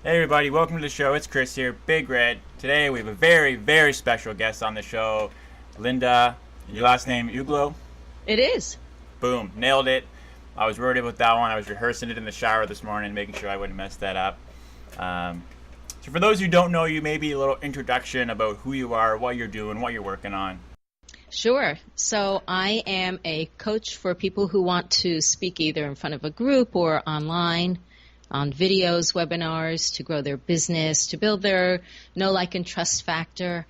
Hey everybody, welcome to the show. It's Chris here, Big Red. Today we have a very, very special guest on the show, Linda. Your last name, Ugelow? It is. Boom, nailed it. I was worried about that one. I was rehearsing it in the shower this morning, making sure I wouldn't mess that up. Um, so for those who don't know you, maybe a little introduction about who you are, what you're doing, what you're working on. Sure. So I am a coach for people who want to speak either in front of a group or online, on videos, webinars, to grow their business, to build their know, like, and trust factor,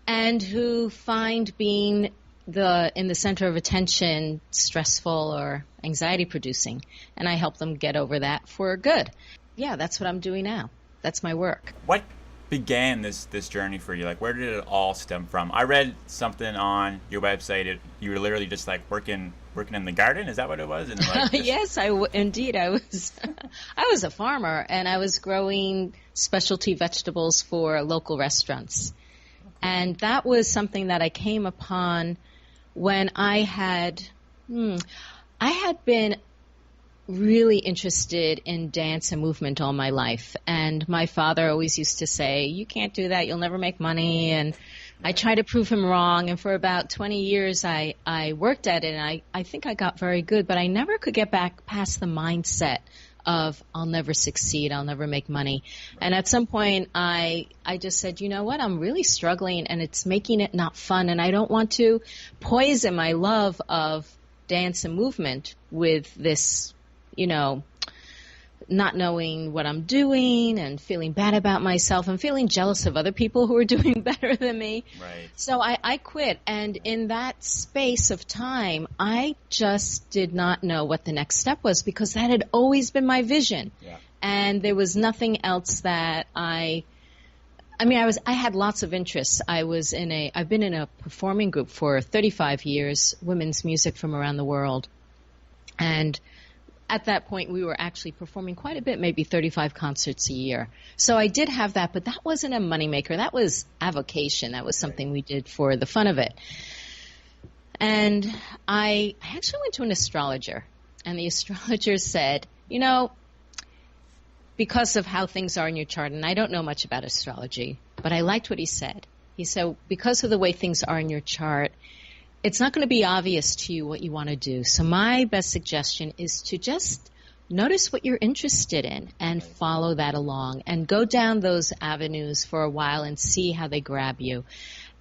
and who find being in the center of attention stressful or anxiety producing. And I help them get over that for good. Yeah, that's what I'm doing now. That's my work. What began this journey for you? Like, where did it all stem from? I read something on your website. You were literally just like working in the garden. Is that what it was? And like Yes, indeed I was. I was a farmer, and I was growing specialty vegetables for local restaurants. And that was something that I came upon when I had been really interested in dance and movement all my life. And my father always used to say, you can't do that, you'll never make money. And I tried to prove him wrong. And for about 20 years, I worked at it, and I think I got very good. But I never could get back past the mindset of I'll never succeed, I'll never make money. And at some point, I just said, you know what, I'm really struggling, and it's making it not fun. And I don't want to poison my love of dance and movement with this, not knowing what I'm doing and feeling bad about myself and feeling jealous of other people who are doing better than me. right. So I quit. And in that space of time, I just did not know what the next step was, because that had always been my vision. Yeah. And there was nothing else that I had lots of interests. I've been in a performing group for 35 years, women's music from around the world. And at that point, we were actually performing quite a bit, maybe 35 concerts a year. So I did have that, but that wasn't a moneymaker. That was avocation. That was something we did for the fun of it. And I actually went to an astrologer, and the astrologer said, because of how things are in your chart, and I don't know much about astrology, but I liked what he said. He said, because of the way things are in your chart, it's not going to be obvious to you what you want to do. So my best suggestion is to just notice what you're interested in and follow that along and go down those avenues for a while and see how they grab you.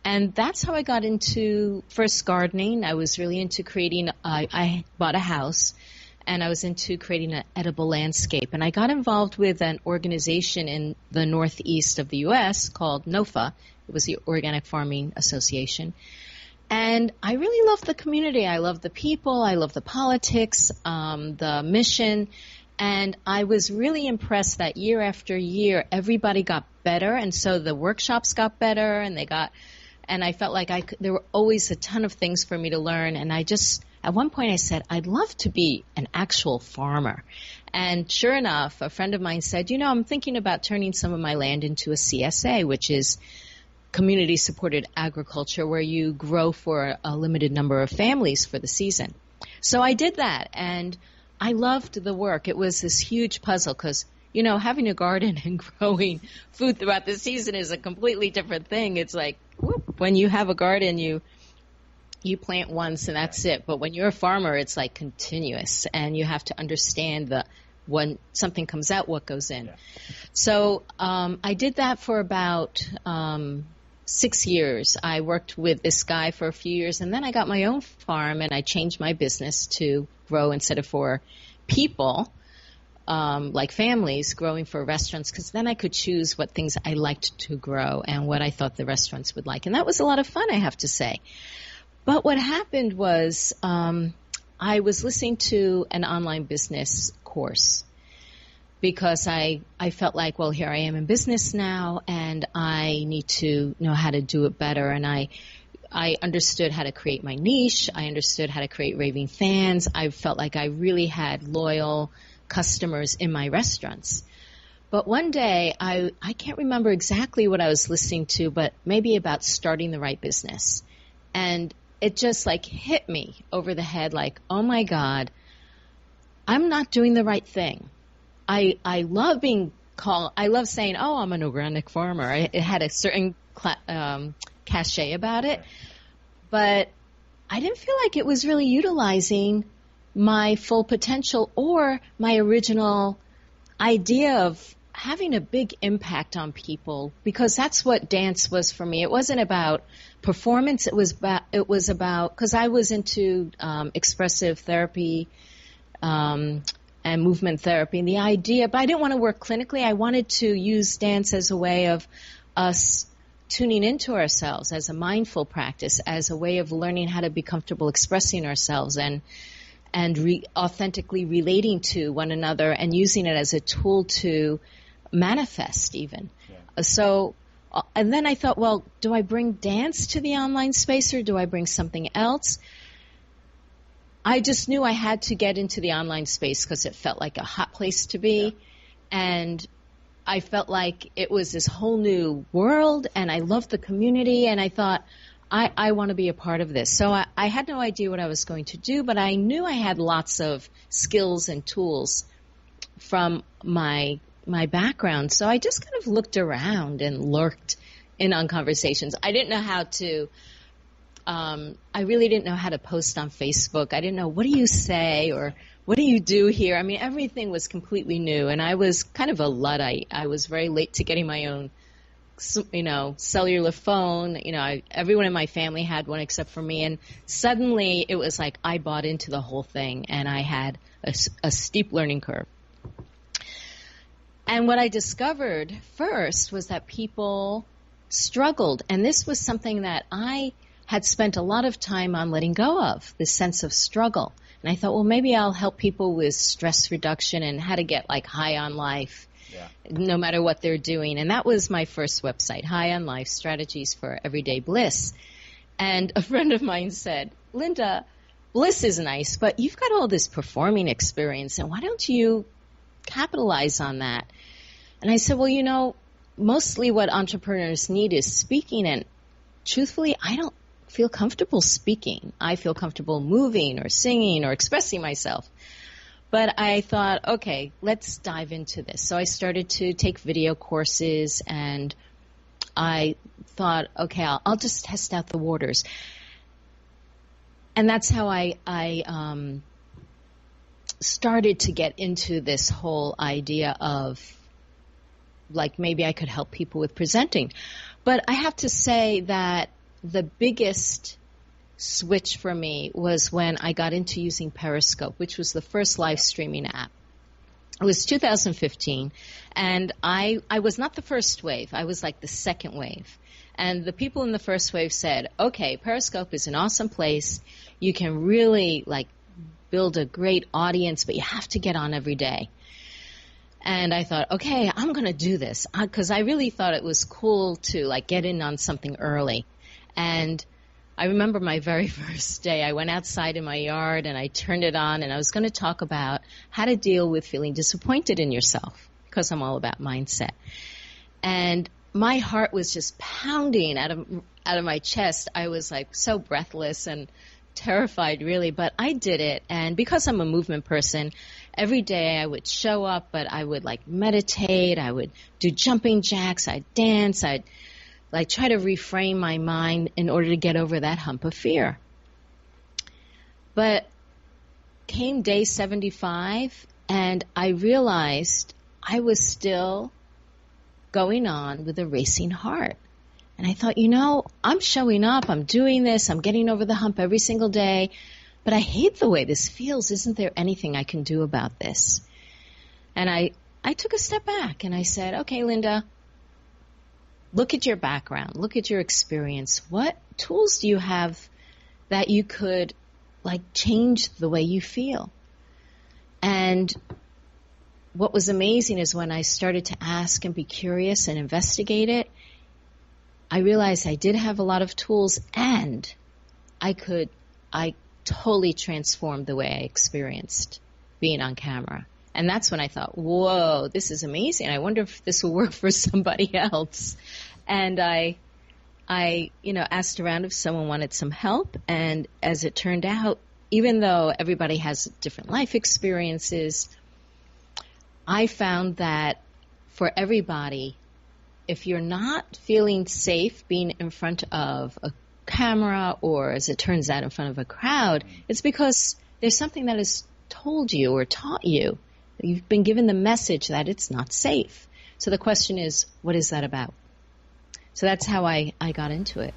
And that's how I got into first gardening. I was really into creating, I bought a house, and I was into creating an edible landscape. And I got involved with an organization in the northeast of the U.S. called NOFA. It was the Organic Farming Association. And I really loved the community. I loved the people. I loved the politics, the mission. And I was really impressed that year after year, everybody got better. And so the workshops got better, and I felt like there were always a ton of things for me to learn. And at one point I said, I'd love to be an actual farmer. And sure enough, a friend of mine said, I'm thinking about turning some of my land into a CSA, which is community-supported agriculture, where you grow for a limited number of families for the season. So I did that, and I loved the work. It was this huge puzzle because, having a garden and growing food throughout the season is a completely different thing. It's like, when you have a garden, you plant once and that's it. But when you're a farmer, it's like continuous, and you have to understand when something comes out, what goes in. Yeah. So I did that for about 6 years. I worked with this guy for a few years, and then I got my own farm, and I changed my business to grow instead of for people, like families, growing for restaurants, because then I could choose what things I liked to grow and what I thought the restaurants would like. And that was a lot of fun, I have to say. But what happened was I was listening to an online business course, because I felt like, well, here I am in business now, and I need to know how to do it better. And I understood how to create my niche. I understood how to create raving fans. I felt like I really had loyal customers in my restaurants. But one day, I can't remember exactly what I was listening to, but maybe about starting the right business. And it just like hit me over the head like, oh my God, I'm not doing the right thing. I love being I love saying, oh, I'm an organic farmer. It had a certain cachet about it. But I didn't feel like it was really utilizing my full potential or my original idea of having a big impact on people, because that's what dance was for me. It wasn't about performance. It was about because I was into expressive therapy and movement therapy, and the idea, but I didn't want to work clinically. I wanted to use dance as a way of us tuning into ourselves, as a mindful practice, as a way of learning how to be comfortable expressing ourselves and authentically relating to one another and using it as a tool to manifest even. Yeah. So, and then I thought, well, do I bring dance to the online space or do I bring something else? I just knew I had to get into the online space because it felt like a hot place to be. Yeah. And I felt like it was this whole new world, and I loved the community, and I thought, I want to be a part of this. So I had no idea what I was going to do, but I knew I had lots of skills and tools from my background. So I just kind of looked around and lurked in on conversations. I didn't know how to I really didn't know how to post on Facebook. I didn't know, what do you say or what do you do here? I mean, everything was completely new, and I was kind of a Luddite. I was very late to getting my own, cellular phone. Everyone in my family had one except for me, and suddenly it was like I bought into the whole thing, and I had a steep learning curve. And what I discovered first was that people struggled, and this was something that I had spent a lot of time on letting go of, this sense of struggle. And I thought, well, maybe I'll help people with stress reduction and how to get high on life, no matter what they're doing. And that was my first website, High on Life, Strategies for Everyday Bliss. And a friend of mine said, Linda, bliss is nice, but you've got all this performing experience, and why don't you capitalize on that? And I said, well, mostly what entrepreneurs need is speaking, and truthfully, I don't feel comfortable speaking. I feel comfortable moving or singing or expressing myself. But I thought, okay, let's dive into this. So I started to take video courses, and I thought, okay, I'll just test out the waters. And that's how I started to get into this whole idea of, maybe I could help people with presenting. But I have to say that the biggest switch for me was when I got into using Periscope, which was the first live streaming app. It was 2015, and I was not the first wave. I was the second wave. And the people in the first wave said, okay, Periscope is an awesome place. You can really build a great audience, but you have to get on every day. And I thought, okay, I'm going to do this, because I really thought it was cool to get in on something early. And I remember my very first day, I went outside in my yard and I turned it on, and I was going to talk about how to deal with feeling disappointed in yourself, because I'm all about mindset. And my heart was just pounding out of my chest. I was so breathless and terrified, really, but I did it. And because I'm a movement person, every day I would show up, but I would meditate, I would do jumping jacks, I'd dance, I'd try to reframe my mind in order to get over that hump of fear. But came day 75, and I realized I was still going on with a racing heart. And I thought, I'm showing up, I'm doing this, I'm getting over the hump every single day, but I hate the way this feels. Isn't there anything I can do about this? And I took a step back and I said, okay, Linda, look at your background, look at your experience. What tools do you have that you could change the way you feel? And what was amazing is when I started to ask and be curious and investigate it, I realized I did have a lot of tools, and I totally transformed the way I experienced being on camera. And that's when I thought, whoa, this is amazing. I wonder if this will work for somebody else. And I asked around if someone wanted some help. And as it turned out, even though everybody has different life experiences, I found that for everybody, if you're not feeling safe being in front of a camera or, as it turns out, in front of a crowd, it's because there's something that is told you or taught you. You've been given the message that it's not safe. So the question is, what is that about? So that's how I got into it.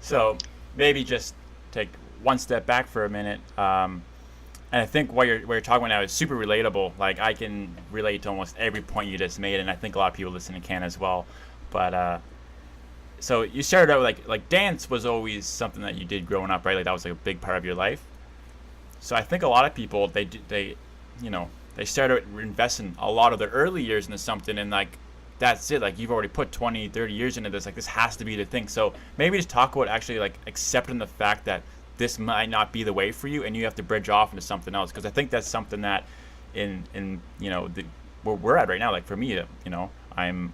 So maybe just take one step back for a minute. And I think what you're talking about now is super relatable. Like, I can relate to almost every point you just made, and I think a lot of people listening can as well. But so you started out like dance was always something that you did growing up, right? Like, that was like a big part of your life. So I think a lot of people they started investing a lot of their early years into something, and like that's it. Like, you've already put 20, 30 years into this. Like, this has to be the thing. So maybe just talk about actually like accepting the fact that this might not be the way for you, and you have to bridge off into something else. Because I think that's something that in where we're at right now. Like, for me, I'm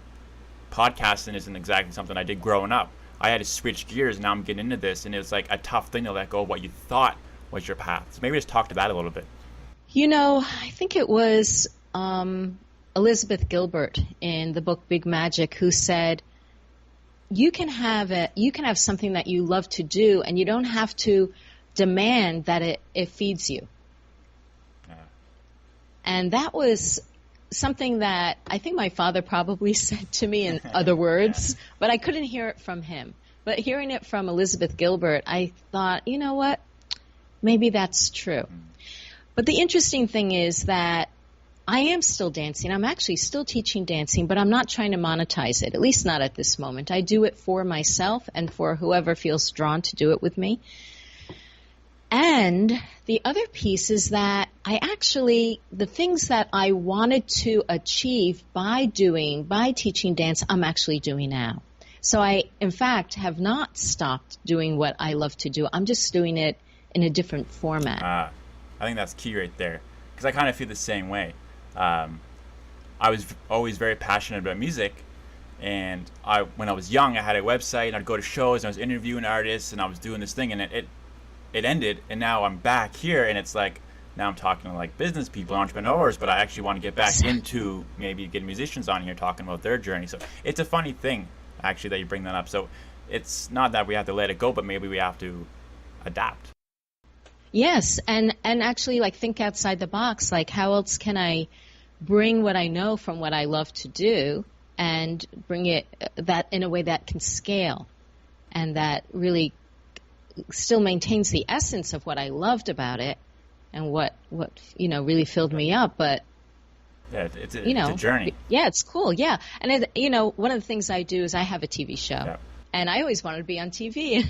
podcasting isn't exactly something I did growing up. I had to switch gears, and now I'm getting into this, and it's like a tough thing to let go of what you thought was your path. So maybe just talk to that a little bit. I think it was Elizabeth Gilbert in the book Big Magic who said, you can have something that you love to do, and you don't have to demand that it feeds you. Yeah. And that was something that I think my father probably said to me in other words, but I couldn't hear it from him. But hearing it from Elizabeth Gilbert, I thought, you know what? Maybe that's true. But the interesting thing is that I am still dancing. I'm actually still teaching dancing, but I'm not trying to monetize it, at least not at this moment. I do it for myself and for whoever feels drawn to do it with me. And the other piece is that the things that I wanted to achieve by teaching dance, I'm actually doing now. So I, in fact, have not stopped doing what I love to do. I'm just doing it in a different format. I think that's key right there, because I kind of feel the same way. I was always very passionate about music, and when I was young, I had a website, and I'd go to shows, and I was interviewing artists, and I was doing this thing, and it ended, and now I'm back here, and it's like, now I'm talking to like business people, entrepreneurs, but I actually want to get back into maybe getting musicians on here talking about their journey. So it's a funny thing, actually, that you bring that up. So it's not that we have to let it go, but maybe we have to adapt. Yes, and actually like think outside the box. Like, how else can I bring what I know from what I love to do and bring it that in a way that can scale and that really still maintains the essence of what I loved about it and what really filled me up. But yeah, it's a journey. Yeah, it's cool. Yeah, and one of the things I do is I have a TV show, and I always wanted to be on TV.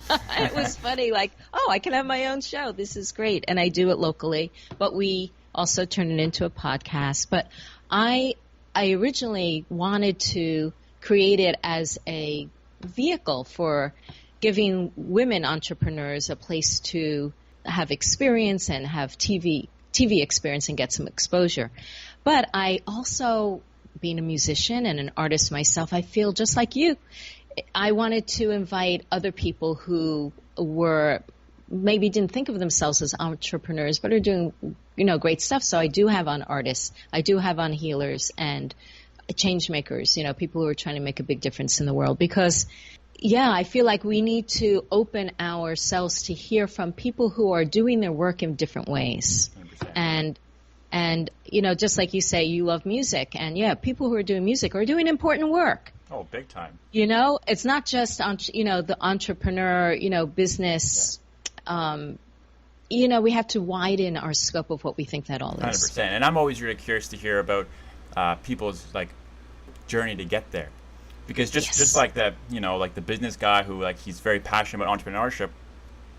It was funny, like, oh, I can have my own show. This is great. And I do it locally, but we also turn it into a podcast. But I originally wanted to create it as a vehicle for giving women entrepreneurs a place to have experience and have TV experience and get some exposure. But I also, being a musician and an artist myself, I feel just like you. I wanted to invite other people who were maybe didn't think of themselves as entrepreneurs, but are doing, great stuff. So I do have on artists, I do have on healers and change makers, people who are trying to make a big difference in the world. Because, I feel like we need to open ourselves to hear from people who are doing their work in different ways. 100%. And just like you say, you love music, and people who are doing music are doing important work. Oh, big time. It's not just, the entrepreneur, business. Yeah. We have to widen our scope of what we think that all is. 100%. And I'm always really curious to hear about people's journey to get there. Because just like that, like the business guy who he's very passionate about entrepreneurship,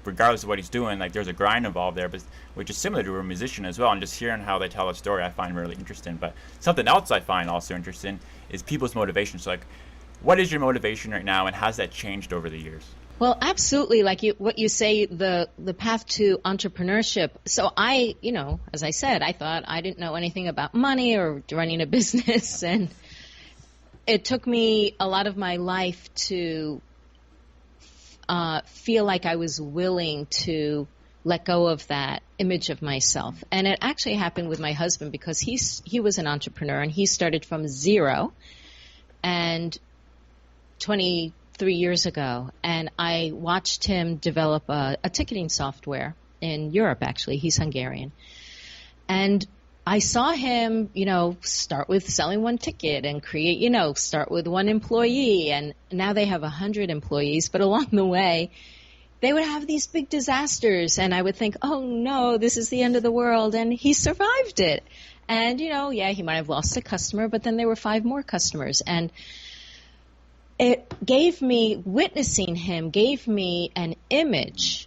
regardless of what he's doing, there's a grind involved there, but which is similar to a musician as well. And just hearing how they tell a story, I find really interesting. But something else I find also interesting is people's motivation. So what is your motivation right now, and has that changed over the years? Well, absolutely. What you say, the path to entrepreneurship. So I, as I said, I thought I didn't know anything about money or running a business, and it took me a lot of my life to feel like I was willing to let go of that image of myself. And it actually happened with my husband because he was an entrepreneur and he started from zero and 23 years ago. And I watched him develop a ticketing software in Europe, actually. He's Hungarian. And I saw him, start with selling one ticket and create, start with one employee. And now they have 100 employees. But along the way, they would have these big disasters. And I would think, oh, no, this is the end of the world. And he survived it. And, he might have lost a customer, but then there were 5 more customers. And it gave me, witnessing him gave me an image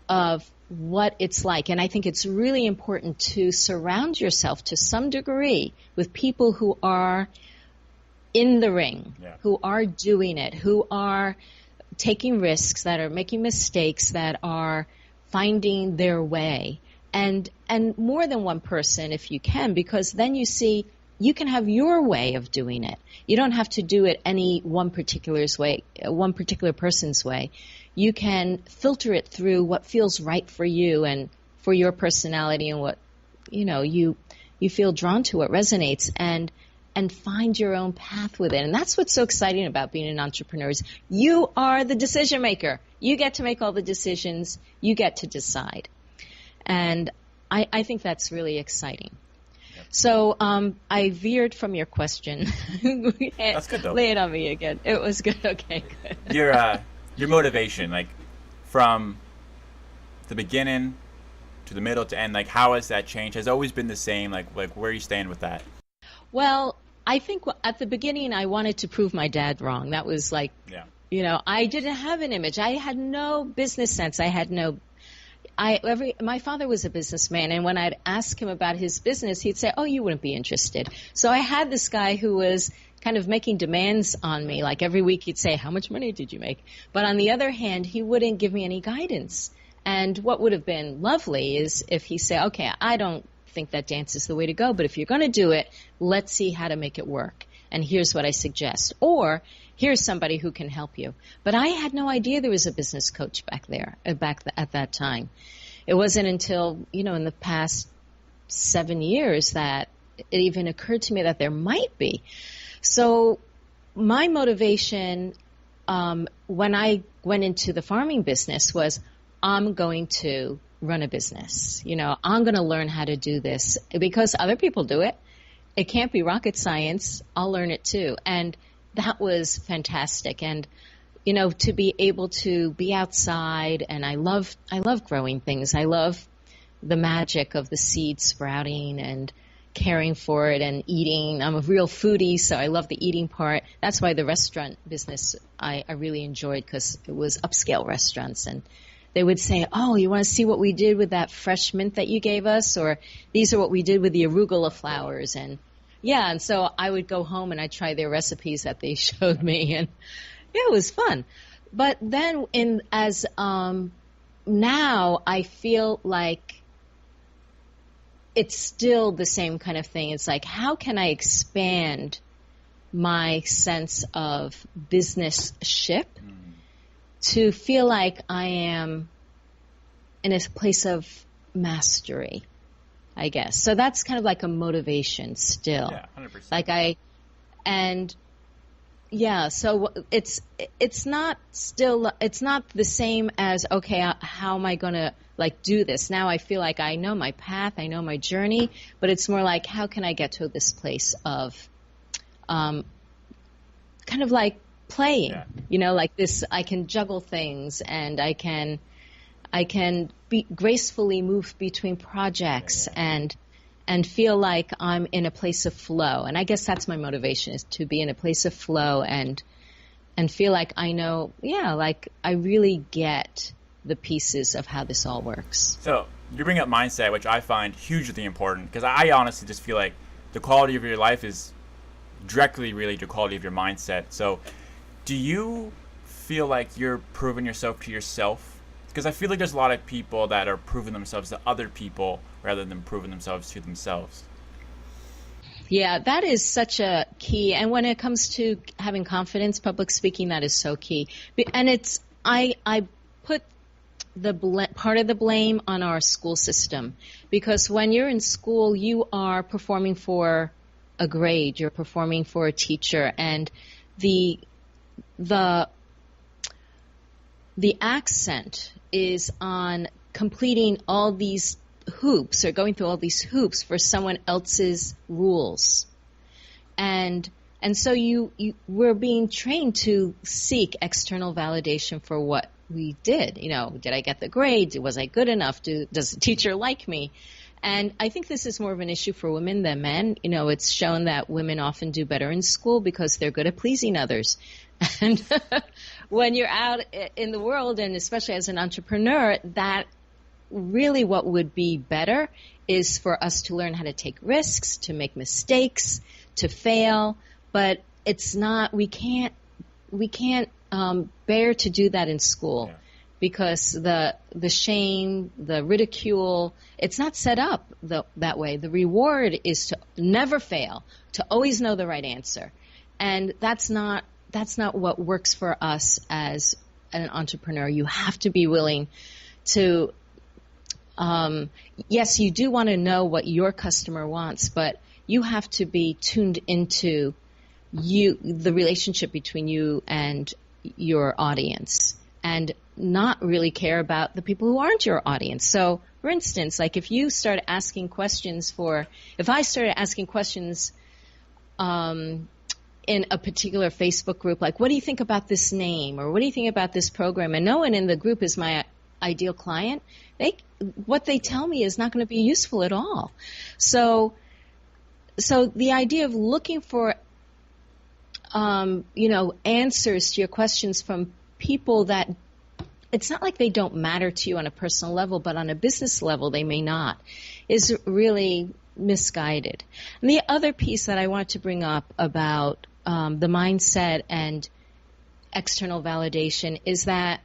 of what it's like. And I think it's really important to surround yourself to some degree with people who are in the ring, who are doing it, who are taking risks, that are making mistakes, that are finding their way. And more than one person if you can, because then you see you can have your way of doing it. You don't have to do it any one particular person's way. You can filter it through what feels right for you and for your personality and what, you feel drawn to, what resonates, and find your own path with it. And that's what's so exciting about being an entrepreneur is you are the decision maker. You get to make all the decisions. You get to decide. And I think that's really exciting. So I veered from your question. That's good, though. Lay it on me again. It was good. Okay, good. Your motivation, like from the beginning to the middle to end, like how has that changed? Has it always been the same? Like where you stand with that? Well, I think at the beginning I wanted to prove my dad wrong. That was like, I didn't have an image. I had no business sense. My father was a businessman, and when I'd ask him about his business, he'd say, oh, you wouldn't be interested. So I had this guy who was kind of making demands on me. Like every week he'd say, how much money did you make? But on the other hand, he wouldn't give me any guidance. And what would have been lovely is if he said, okay, I don't think that dance is the way to go, but if you're going to do it, let's see how to make it work. And here's what I suggest. Or here's somebody who can help you. But I had no idea there was a business coach back at that time. It wasn't until, in the past 7 years that it even occurred to me that there might be. So my motivation when I went into the farming business was I'm going to run a business. I'm going to learn how to do this because other people do it. It can't be rocket science. I'll learn it too. And that was fantastic. And, to be able to be outside, and I love growing things. I love the magic of the seed sprouting and caring for it and eating. I'm a real foodie, so I love the eating part. That's why the restaurant business I really enjoyed, because it was upscale restaurants. And they would say, oh, you want to see what we did with that fresh mint that you gave us? Or these are what we did with the arugula flowers. And so I would go home and I'd try their recipes that they showed me. And it was fun. But then now I feel like it's still the same kind of thing. It's like, how can I expand my sense of businessship to feel like I am in a place of mastery, I guess. So that's kind of like a motivation still. Yeah, 100%. So it's not the same as, okay, how am I going to do this? Now I feel like I know my path, I know my journey, but it's more like, how can I get to this place of kind of like playing, like this, I can juggle things and I can gracefully move between projects and feel like I'm in a place of flow. And I guess that's my motivation, is to be in a place of flow and feel like I know, like I really get the pieces of how this all works. So you bring up mindset, which I find hugely important, because I honestly just feel like the quality of your life is directly related to the quality of your mindset. So do you feel like you're proving yourself to yourself? Because I feel like there's a lot of people that are proving themselves to other people rather than proving themselves to themselves. Yeah, that is such a key. And when it comes to having confidence, public speaking, that is so key. And I put part of the blame on our school system, because when you're in school, you are performing for a grade, you're performing for a teacher, and the accent is on completing all these hoops or going through all these hoops for someone else's rules. And so we're being trained to seek external validation for what we did. You know, did I get the grade? Was I good enough? Does the teacher like me? And I think this is more of an issue for women than men. You know, it's shown that women often do better in school because they're good at pleasing others. And when you're out in the world, and especially as an entrepreneur, that really what would be better is for us to learn how to take risks, to make mistakes, to fail. But it's not, we can't bear to do that in school. Yeah. Because the shame, the ridicule, it's not set up that way. The reward is to never fail, to always know the right answer. And that's not what works for us as an entrepreneur. You have to be willing to, yes, you do want to know what your customer wants, but you have to be tuned into the relationship between you and your audience, and not really care about the people who aren't your audience. So, for instance, like if I started asking questions in a particular Facebook group, like, what do you think about this name? Or what do you think about this program? And no one in the group is my ideal client. What they tell me is not going to be useful at all. So the idea of looking for, answers to your questions from people that it's not like they don't matter to you on a personal level, but on a business level they may not, is really misguided. And the other piece that I want to bring up about the mindset and external validation is that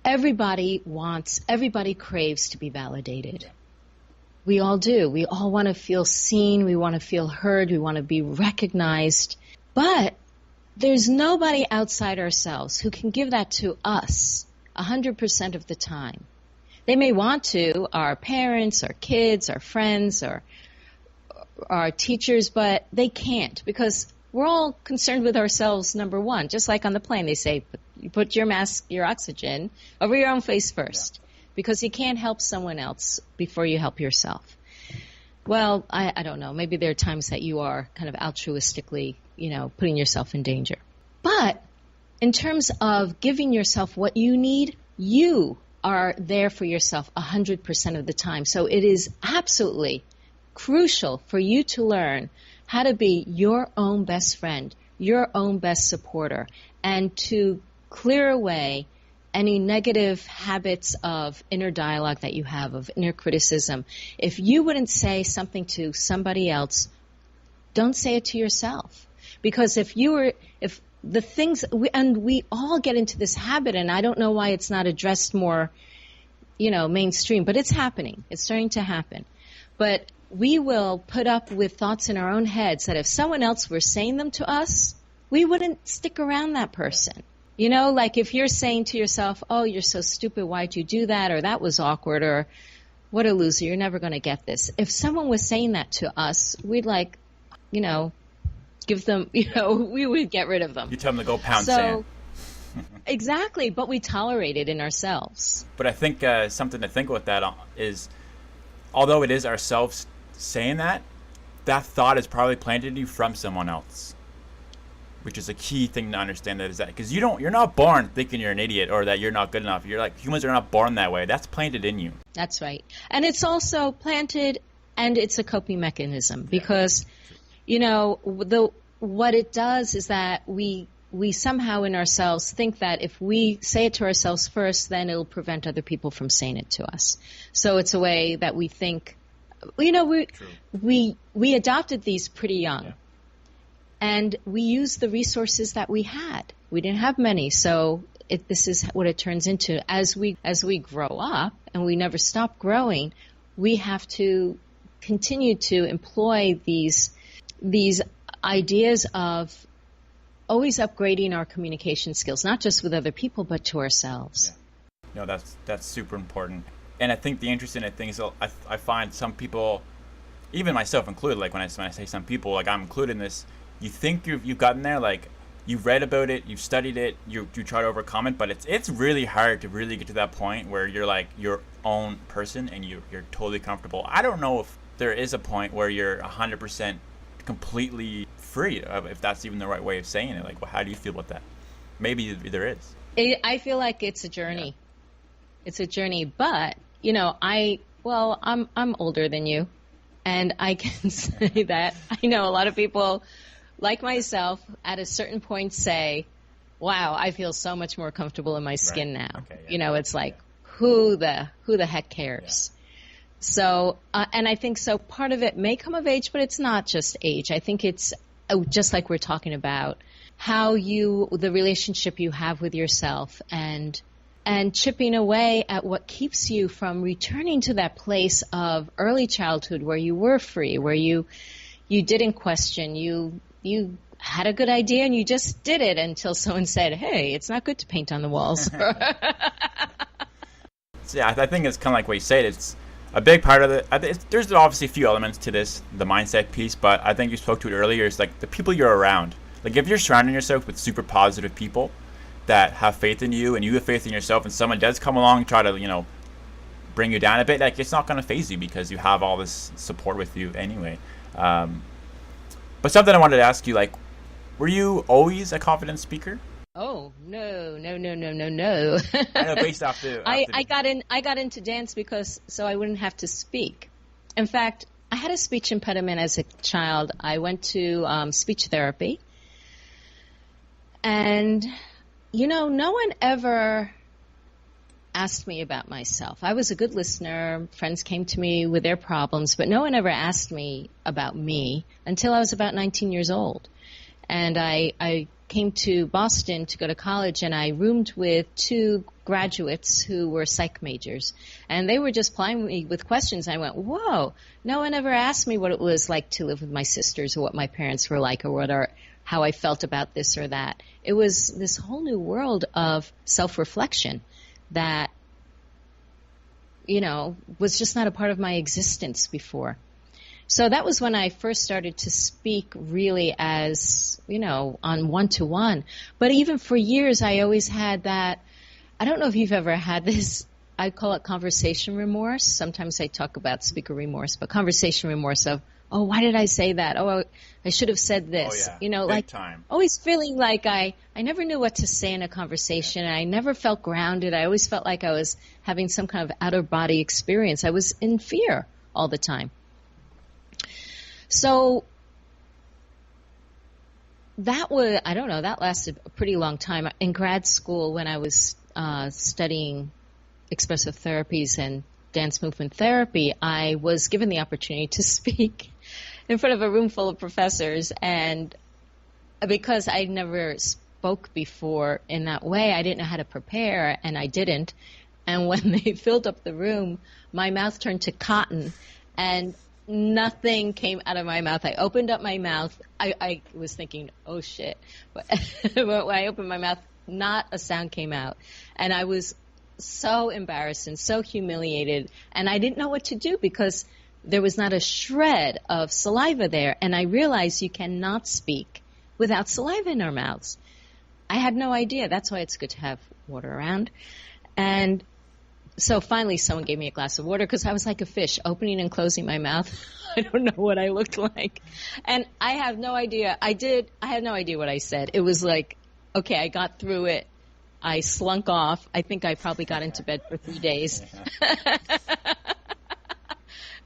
everybody craves to be validated. We all do. We all want to feel seen. We want to feel heard. We want to be recognized. But there's nobody outside ourselves who can give that to us 100% of the time. They may want to, our parents, our kids, our friends, or our teachers, but they can't, because we're all concerned with ourselves, number one. Just like on the plane, they say, you put your mask, your oxygen, over your own face first, because you can't help someone else before you help yourself. Well, I don't know. Maybe there are times that you are kind of altruistically, putting yourself in danger. But in terms of giving yourself what you need, you are there for yourself 100% of the time. So it is absolutely crucial for you to learn how to be your own best friend, your own best supporter, and to clear away any negative habits of inner dialogue that you have, of inner criticism. If you wouldn't say something to somebody else, don't say it to yourself. Because we all get into this habit, and I don't know why it's not addressed more, mainstream, but it's happening. It's starting to happen. But we will put up with thoughts in our own heads that if someone else were saying them to us, we wouldn't stick around that person. Like if you're saying to yourself, oh, you're so stupid, why'd you do that? Or that was awkward, or what a loser, you're never going to get this. If someone was saying that to us, we'd give them, we would get rid of them. You tell them to go pound sand. Exactly, but we tolerate it in ourselves. But I think something to think about that is, although it is ourselves saying that thought is probably planted in you from someone else, which is a key thing to understand. That is that because you're not born thinking you're an idiot or that you're not good enough. You're like, humans are not born that way. That's planted in you. That's right, and it's also planted, and it's a coping mechanism because. What it does is that we somehow in ourselves think that if we say it to ourselves first, then it'll prevent other people from saying it to us. So it's a way that we think, we adopted these pretty young. Yeah. And we used the resources that we had. We didn't have many, so this is what it turns into. As we grow up, and we never stop growing, we have to continue to employ these ideas of always upgrading our communication skills, not just with other people, but to ourselves. No, that's super important. And I think the interesting thing is I find some people, even myself included, like when I say some people, like I'm included in this, you think you've gotten there, like you've read about it, you've studied it, you try to overcome it, but it's really hard to really get to that point where you're like your own person and you're totally comfortable. I don't know if there is a point where you're 100% completely free, if that's even the right way of saying it. Like, well, how do you feel about that? Maybe there is. I feel like it's a journey. Yeah. It's a journey, but I'm older than you, and I can say that I know a lot of people like myself at a certain point say, wow, I feel so much more comfortable in my skin now. Okay, yeah. It's like, who the heck cares? Yeah. So, and I think so part of it may come of age, but it's not just age. I think it's just like we're talking about how the relationship you have with yourself and chipping away at what keeps you from returning to that place of early childhood where you were free, where you didn't question, you had a good idea and you just did it until someone said, hey, it's not good to paint on the walls. Yeah, I think it's kind of like what you said. It's a big part of it. There's obviously a few elements to this, the mindset piece, but I think you spoke to it earlier. It's like the people you're around. Like if you're surrounding yourself with super positive people that have faith in you and you have faith in yourself, and someone does come along and try to, bring you down a bit, like it's not going to faze you because you have all this support with you anyway. But something I wanted to ask you, like, were you always a confident speaker? Oh, no. I know, based off I got into dance so I wouldn't have to speak. In fact, I had a speech impediment as a child. I went to speech therapy. And, no one ever asked me about myself. I was a good listener. Friends came to me with their problems, but no one ever asked me about me until I was about 19 years old. And I came to Boston to go to college, and I roomed with two graduates who were psych majors. And they were just plying me with questions. I went, whoa, no one ever asked me what it was like to live with my sisters or what my parents were like or how I felt about this or that. It was this whole new world of self-reflection that, was just not a part of my existence before. So that was when I first started to speak really as, on one-to-one. But even for years, I always had that, I don't know if you've ever had this, I call it conversation remorse. Sometimes I talk about speaker remorse, but conversation remorse of, oh, why did I say that? Oh, I should have said this. Oh, yeah. Big time. Always feeling like I never knew what to say in a conversation. Yeah. I never felt grounded. I always felt like I was having some kind of outer-body experience. I was in fear all the time. So that lasted a pretty long time. In grad school, when I was studying expressive therapies and dance movement therapy, I was given the opportunity to speak in front of a room full of professors. And because I never spoke before in that way, I didn't know how to prepare, and I didn't. And when they filled up the room, my mouth turned to cotton, and nothing came out of my mouth. I opened up my mouth. I was thinking, oh, shit. But when I opened my mouth, not a sound came out. And I was so embarrassed and so humiliated. And I didn't know what to do because there was not a shred of saliva there. And I realized you cannot speak without saliva in our mouths. I had no idea. That's why it's good to have water around. And so finally someone gave me a glass of water because I was like a fish, opening and closing my mouth. I don't know what I looked like. And I have no idea. I had no idea what I said. It was like, okay, I got through it. I slunk off. I think I probably got into bed for 3 days.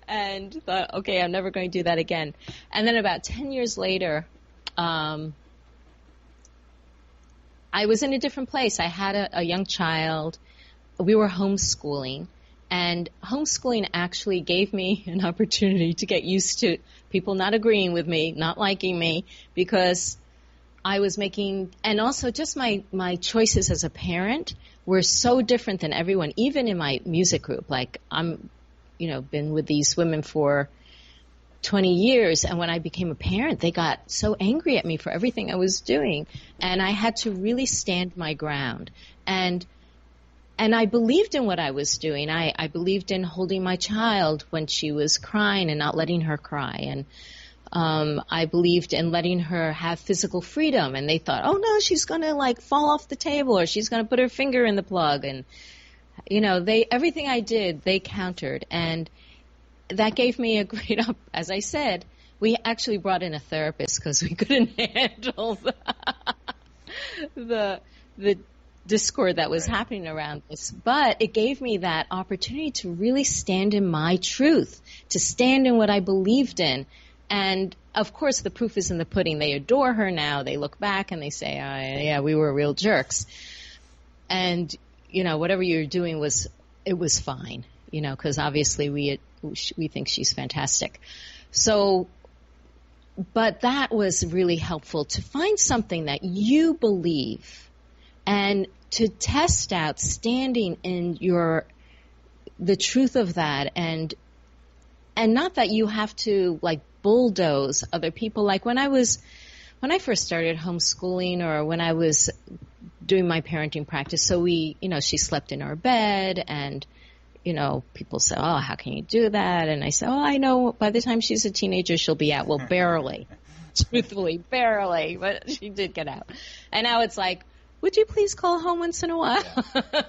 And thought, okay, I'm never going to do that again. And then about 10 years later, I was in a different place. I had a young child. We were homeschooling, and homeschooling actually gave me an opportunity to get used to people not agreeing with me, not liking me, because I was making, and also just my choices as a parent were so different than everyone, even in my music group. Like been with these women for 20 years, and when I became a parent, they got so angry at me for everything I was doing, and I had to really stand my ground. And And I believed in what I was doing. I believed in holding my child when she was crying and not letting her cry. And I believed in letting her have physical freedom. And they thought, oh, no, she's going to like fall off the table, or she's going to put her finger in the plug. And, you know, everything I did, they countered. And that gave me a great, as I said, we actually brought in a therapist because we couldn't handle the discord that was happening around this. But it gave me that opportunity to really stand in my truth, to stand in what I believed in. And of course, the proof is in the pudding. They adore her now. They look back and they say, oh, yeah, we were real jerks. And, you know, whatever you're doing was fine, you know, because obviously we think she's fantastic. So, but that was really helpful to find something that you believe and to test out standing in the truth of that, and not that you have to like bulldoze other people. Like when I first started homeschooling, or when I was doing my parenting practice, so she slept in our bed, and you know, people say, oh, how can you do that? And I say, oh, I know by the time she's a teenager, she'll be out. Well, barely, truthfully, barely, but she did get out. And now it's like, would you please call home once in a while? Yeah.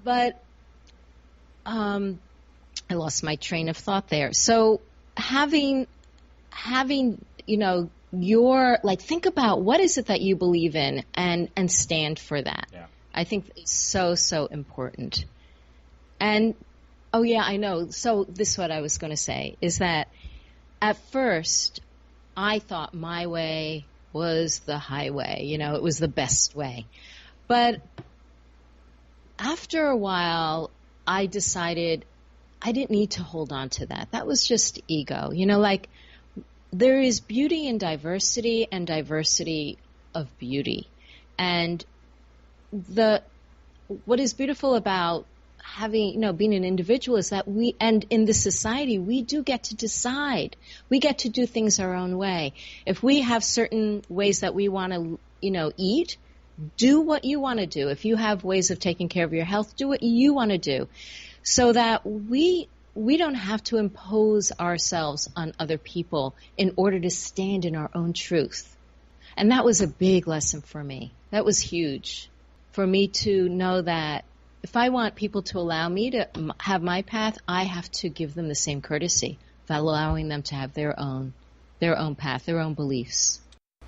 But I lost my train of thought there. So having, you know, think about what is it that you believe in and stand for that. Yeah. I think it's so, so important. And, oh yeah, I know. So this is what I was going to say, is that at first I thought my way was the highway, you know, it was the best way. But after a while, I decided I didn't need to hold on to that. That was just ego. You know, like there is beauty in diversity and diversity of beauty. And what is beautiful about having, you know, being an individual is that and in this society, we do get to decide. We get to do things our own way. If we have certain ways that we want to, you know, eat, do what you want to do. If you have ways of taking care of your health, do what you want to do. So that we don't have to impose ourselves on other people in order to stand in our own truth. And that was a big lesson for me. That was huge for me to know that if I want people to allow me to have my path, I have to give them the same courtesy of allowing them to have their own path, their own beliefs.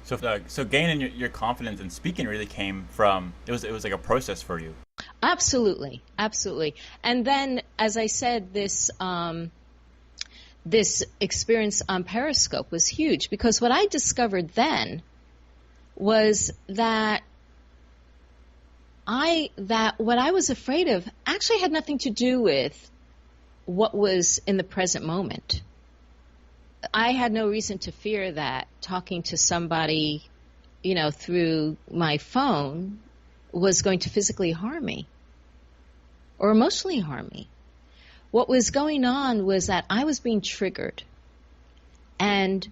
So gaining your confidence in speaking really came from, it was like a process for you. Absolutely. Absolutely. And then, as I said, this experience on Periscope was huge, because what I discovered then was that what I was afraid of actually had nothing to do with what was in the present moment. I had no reason to fear that talking to somebody, you know, through my phone was going to physically harm me or emotionally harm me. What was going on was that I was being triggered, and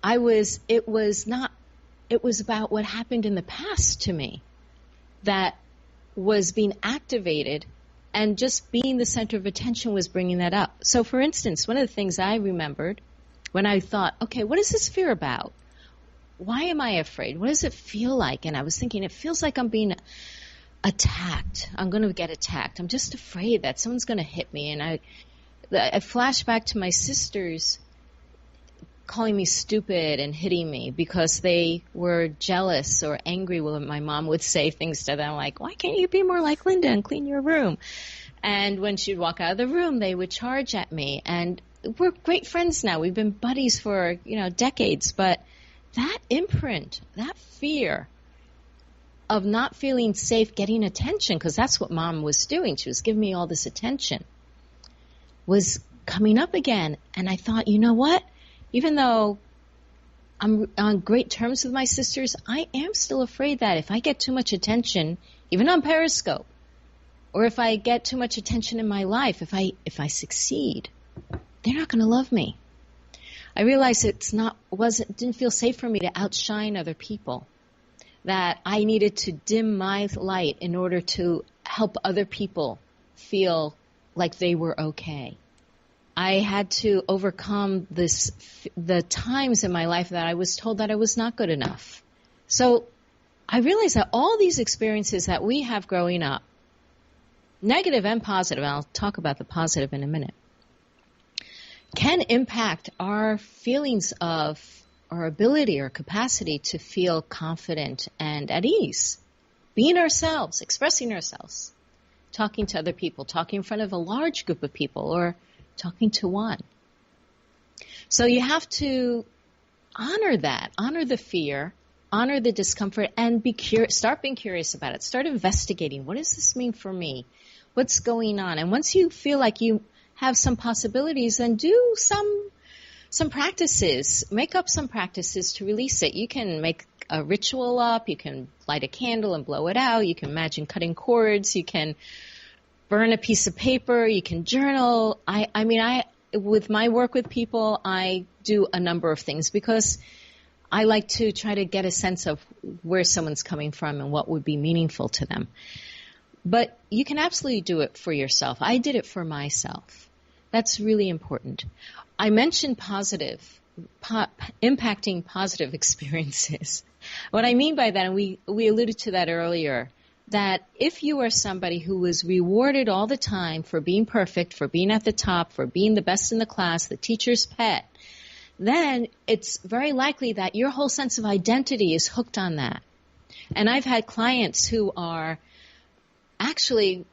it was about what happened in the past to me that was being activated, and just being the center of attention was bringing that up. So, for instance, one of the things I remembered when I thought, okay, what is this fear about? Why am I afraid? What does it feel like? And I was thinking, it feels like I'm being attacked. I'm going to get attacked. I'm just afraid that someone's going to hit me. And I flashed back to my sisters calling me stupid and hitting me because they were jealous or angry when my mom would say things to them like, why can't you be more like Linda and clean your room? And when she'd walk out of the room, they would charge at me. And we're great friends now. We've been buddies for, decades. But that imprint, that fear of not feeling safe getting attention, because that's what Mom was doing. She was giving me all this attention, was coming up again. And I thought, you know what? Even though I'm on great terms with my sisters, I am still afraid that if I get too much attention, even on Periscope, or if I get too much attention in my life, if I succeed, they're not going to love me. I realized didn't feel safe for me to outshine other people. that I needed to dim my light in order to help other people feel like they were okay. I had to overcome the times in my life that I was told that I was not good enough. So I realized that all these experiences that we have growing up, negative and positive, and I'll talk about the positive in a minute, can impact our feelings of our ability or capacity to feel confident and at ease, being ourselves, expressing ourselves, talking to other people, talking in front of a large group of people, or talking to one. So you have to honor that, honor the fear, honor the discomfort, and start being curious about it. Start investigating. What does this mean for me? What's going on? And once you feel like you have some possibilities, then do some practices. Make up some practices to release it. You can make a ritual up. You can light a candle and blow it out. You can imagine cutting cords. You can burn a piece of paper. You can journal. I mean, with my work with people, I do a number of things because I like to try to get a sense of where someone's coming from and what would be meaningful to them. But you can absolutely do it for yourself. I did it for myself. That's really important. I mentioned impacting positive experiences. What I mean by that, and we alluded to that earlier, that if you are somebody who was rewarded all the time for being perfect, for being at the top, for being the best in the class, the teacher's pet, then it's very likely that your whole sense of identity is hooked on that. And I've had clients who are actually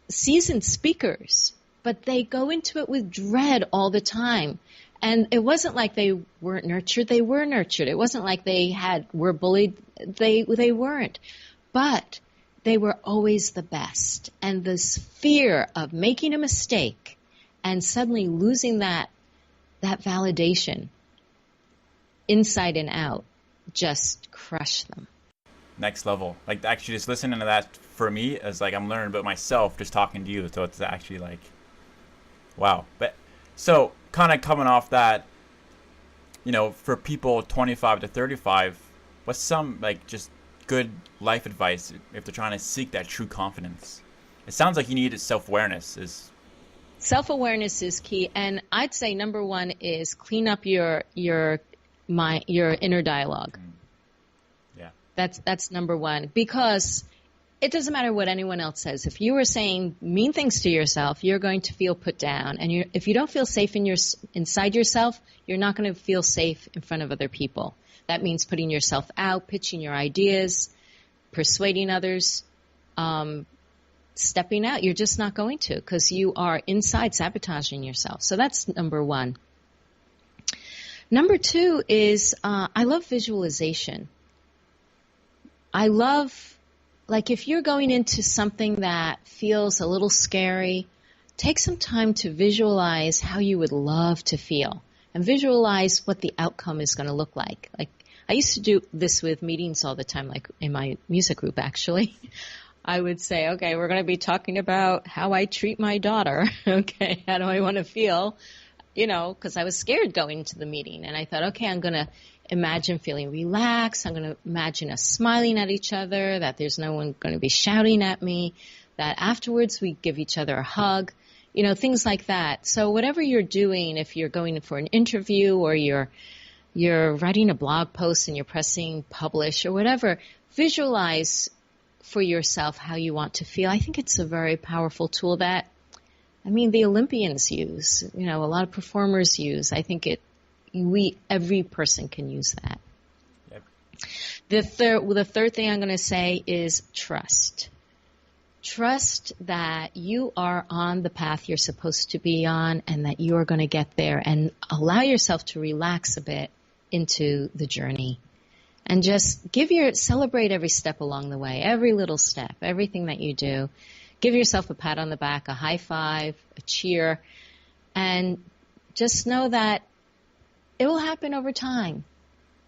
seasoned speakers, but they go into it with dread all the time. And it wasn't like they weren't nurtured. They were nurtured. It wasn't like they were bullied. They weren't. But they were always the best. And this fear of making a mistake and suddenly losing that validation inside and out just crushed them. Next level. Like, actually just listening to that for me is like I'm learning about myself just talking to you. So it's actually like, wow. But so kind of coming off that, you know, for people 25 to 35, what's some like just good life advice if they're trying to seek that true confidence? It sounds like you need self-awareness. Self-awareness is key, and I'd say number one is clean up your inner dialogue. Yeah. That's number one, because it doesn't matter what anyone else says. If you are saying mean things to yourself, you're going to feel put down, and if you don't feel safe inside yourself, you're not going to feel safe in front of other people. That means putting yourself out, pitching your ideas, persuading others, stepping out. You're just not going to, because you are inside sabotaging yourself. So that's number one. Number two is I love visualization. I love, like, if you're going into something that feels a little scary, take some time to visualize how you would love to feel and visualize what the outcome is going to look like. Like, I used to do this with meetings all the time, like in my music group, actually. I would say, okay, we're going to be talking about how I treat my daughter. Okay, how do I want to feel? You know, because I was scared going into the meeting. And I thought, okay, I'm going to imagine feeling relaxed. I'm going to imagine us smiling at each other, that there's no one going to be shouting at me, that afterwards we give each other a hug, you know, things like that. So whatever you're doing, if you're going for an interview or you're writing a blog post and you're pressing publish or whatever, visualize for yourself how you want to feel. I think it's a very powerful tool that, I mean, the Olympians use, you know, a lot of performers use. I think every person can use that. Yep. The third thing I'm going to say is trust. Trust that you are on the path you're supposed to be on and that you are going to get there, and allow yourself to relax a bit into the journey. And just celebrate every step along the way, every little step, everything that you do. Give yourself a pat on the back, a high five, a cheer, and just know that it will happen over time.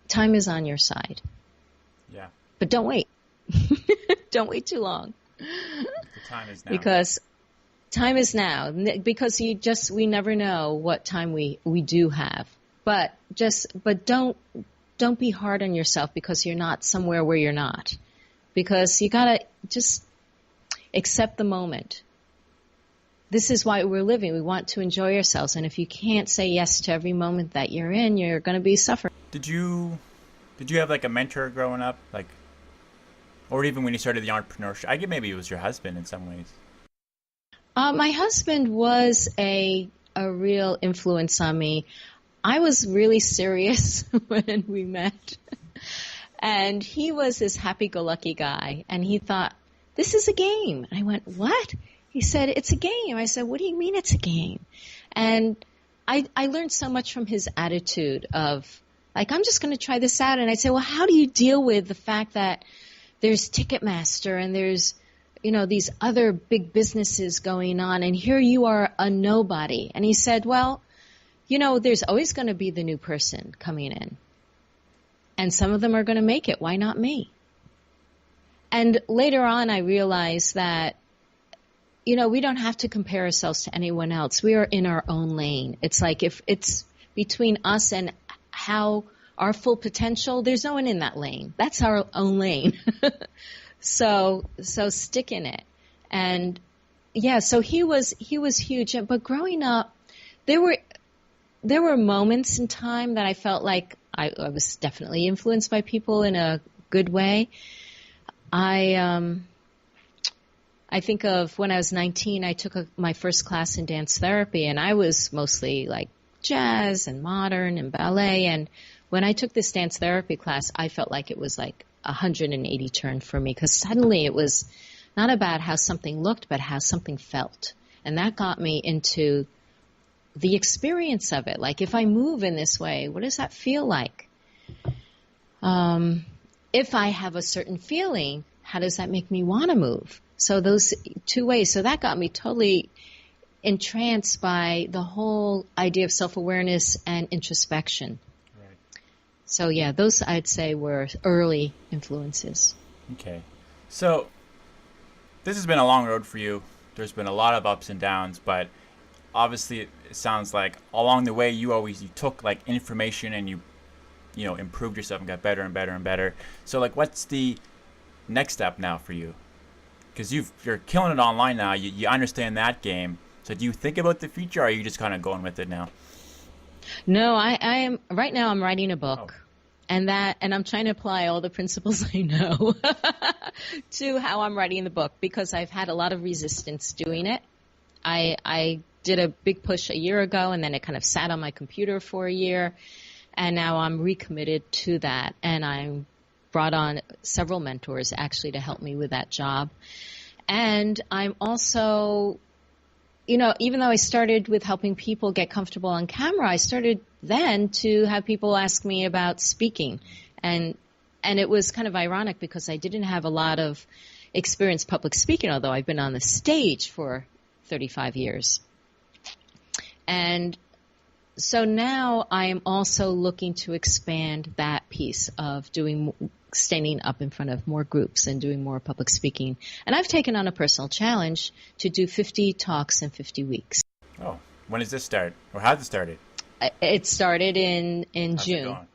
Time is on your side. Yeah. But don't wait. Don't wait too long. The time is now. Because time is now. Because we never know what time we do have. But don't don't be hard on yourself because you're not somewhere where you're not. Because you got to just accept the moment. This is why we're living. We want to enjoy ourselves. And if you can't say yes to every moment that you're in, you're going to be suffering. Did you have like a mentor growing up? Like, or even when you started the entrepreneurship? I guess maybe it was your husband in some ways. My husband was a real influence on me. I was really serious when we met. And he was this happy-go-lucky guy. And he thought, this is a game. And I went, what? He said, it's a game. I said, what do you mean it's a game? And I learned so much from his attitude of, like, I'm just going to try this out. And I'd say, well, how do you deal with the fact that there's Ticketmaster and there's, these other big businesses going on, and here you are a nobody? And he said, well, there's always going to be the new person coming in. And some of them are going to make it. Why not me? And later on, I realized that, we don't have to compare ourselves to anyone else. We are in our own lane. It's like if it's between us and how our full potential, there's no one in that lane. That's our own lane. So stick in it. And yeah, so he was huge. But growing up, there were moments in time that I felt like I was definitely influenced by people in a good way. I think of when I was 19, I took my first class in dance therapy, and I was mostly like jazz and modern and ballet. And when I took this dance therapy class, I felt like it was like 180 turn for me, because suddenly it was not about how something looked, but how something felt. And that got me into the experience of it. Like, if I move in this way, what does that feel like? If I have a certain feeling, how does that make me want to move? So those two ways. So that got me totally entranced by the whole idea of self-awareness and introspection. Right. So yeah, those I'd say were early influences. Okay. So this has been a long road for you. There's been a lot of ups and downs, but obviously it sounds like along the way you took like information and you improved yourself and got better and better and better. So like, what's the next step now for you? Because you're killing it online now. You understand that game. So do you think about the future, or are you just kind of going with it now? No, I am right now. I'm writing a book, and I'm trying to apply all the principles I know to how I'm writing the book, because I've had a lot of resistance doing it. I did a big push a year ago, and then it kind of sat on my computer for a year, and now I'm recommitted to that, and I'm brought on several mentors actually to help me with that job. And I'm also, even though I started with helping people get comfortable on camera, I started then to have people ask me about speaking. And it was kind of ironic because I didn't have a lot of experience public speaking, although I've been on the stage for 35 years. And so now I am also looking to expand that piece of standing up in front of more groups and doing more public speaking. And I've taken on a personal challenge to do 50 talks in 50 weeks. Oh, when does this start? Or how's it started? It started in How's June. It going?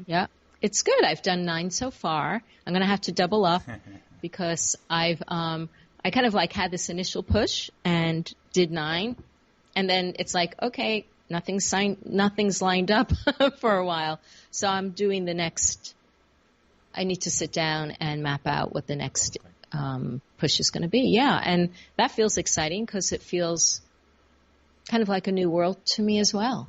Yeah, it's good. I've done 9 so far. I'm going to have to double up because I kind of like had this initial push and did 9. And then it's like, okay, nothing's lined up for a while. So I'm doing the next. I need to sit down and map out what the next push is going to be. Yeah, and that feels exciting because it feels kind of like a new world to me as well.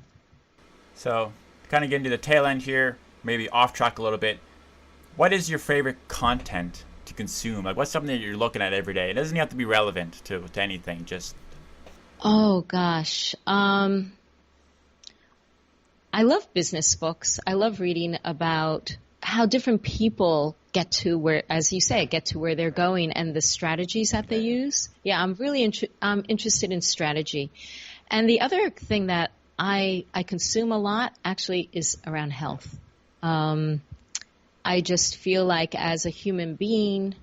So, kind of getting to the tail end here, maybe off track a little bit. What is your favorite content to consume? Like, what's something that you're looking at every day? It doesn't have to be relevant to anything, just... Oh, gosh. I love business books. I love reading about how different people get to where they're going and the strategies that they use. Yeah, I'm really interested in strategy. And the other thing that I consume a lot actually is around health. I just feel like as a human being,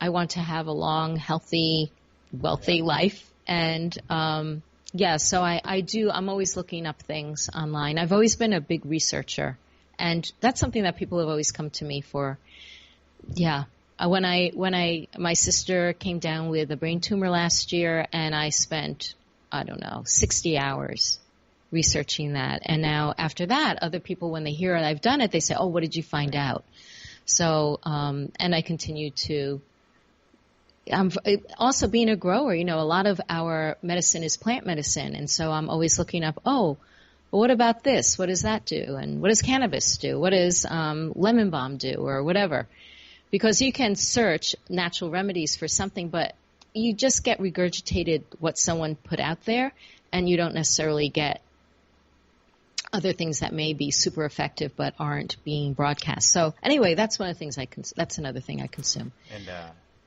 I want to have a long, healthy, wealthy life. And so I'm always looking up things online. I've always been a big researcher. And that's something that people have always come to me for. Yeah. My sister came down with a brain tumor last year, and I spent, 60 hours researching that. And now after that, other people, when they hear it, I've done it, they say, oh, what did you find out? So, and I continue to, also being a grower, a lot of our medicine is plant medicine. And so I'm always looking up, well, what about this? What does that do? And what does cannabis do? What does lemon balm do, or whatever? Because you can search natural remedies for something, but you just get regurgitated what someone put out there, and you don't necessarily get other things that may be super effective but aren't being broadcast. So anyway, that's one of the things that's another thing I consume. And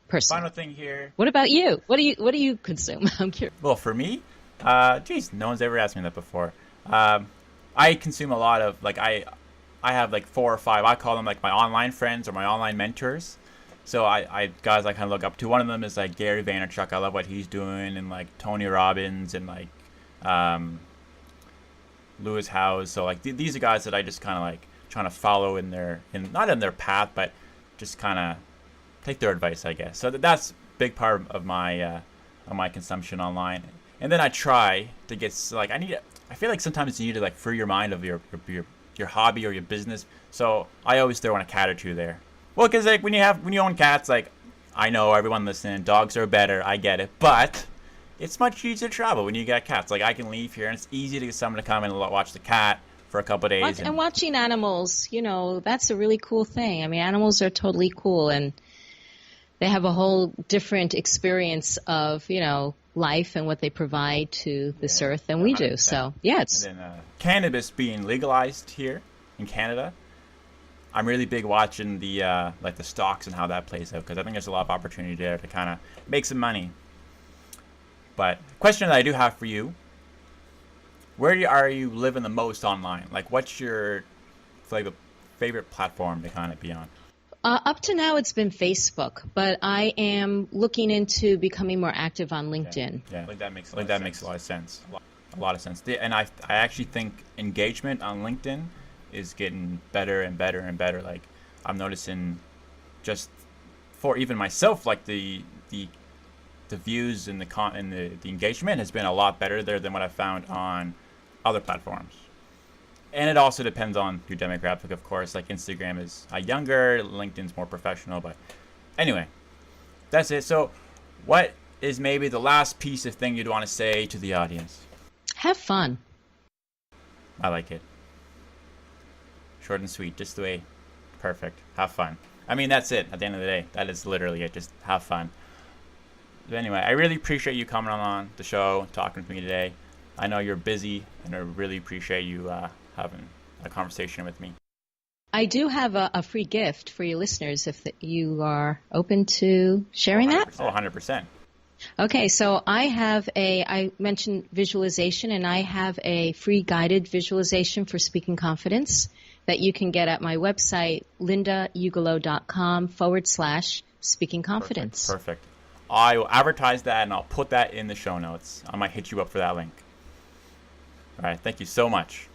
personally. Final thing here. What about you? What do you consume? I'm curious. Well, for me, no one's ever asked me that before. I consume a lot of, I have 4 or 5, I call them my online friends or my online mentors. So guys I kind of look up to. One of them is Gary Vaynerchuk. I love what he's doing, and Tony Robbins, and Lewis Howes. So these are guys that I just kind of trying to follow not in their path, but just kind of take their advice, I guess. So that's a big part of my consumption online. And then I try to get I feel like sometimes you need to free your mind of your hobby or your business. So I always throw in a cat or two there. Well, because when you own cats, I know everyone listening, dogs are better, I get it, but it's much easier to travel when you got cats. I can leave here, and it's easy to get someone to come and watch the cat for a couple of days. And watching animals, that's a really cool thing. I mean, animals are totally cool, and they have a whole different experience of, life and what they provide to this earth than we 100%. Do. So, yeah. And then cannabis being legalized here in Canada, I'm really big watching the the stocks and how that plays out, because I think there's a lot of opportunity there to kind of make some money. But question that I do have for you, where are you living the most online? What's your favorite platform to kind of be on? Up to now, it's been Facebook, but I am looking into becoming more active on LinkedIn. Yeah. That makes a lot of sense. A lot of sense. And I actually think engagement on LinkedIn is getting better and better and better. I'm noticing, just for even myself, the views and the engagement has been a lot better there than what I found on other platforms. And it also depends on your demographic, of course. Instagram is younger, LinkedIn's more professional. But anyway, that's it. So what is maybe the last piece of thing you'd want to say to the audience? Have fun. I like it. Short and sweet, just the way. Perfect. Have fun. I mean, that's it. At the end of the day, that is literally it. Just have fun. But anyway, I really appreciate you coming on the show, talking to me today. I know you're busy, and I really appreciate you having a conversation with me. I do have a free gift for your listeners if you are open to sharing that. Oh, 100%. Okay, so I mentioned visualization, and I have a free guided visualization for speaking confidence that you can get at my website, lindaugelow.com/speaking confidence. Perfect. I will advertise that, and I'll put that in the show notes. I might hit you up for that link. All right, thank you so much.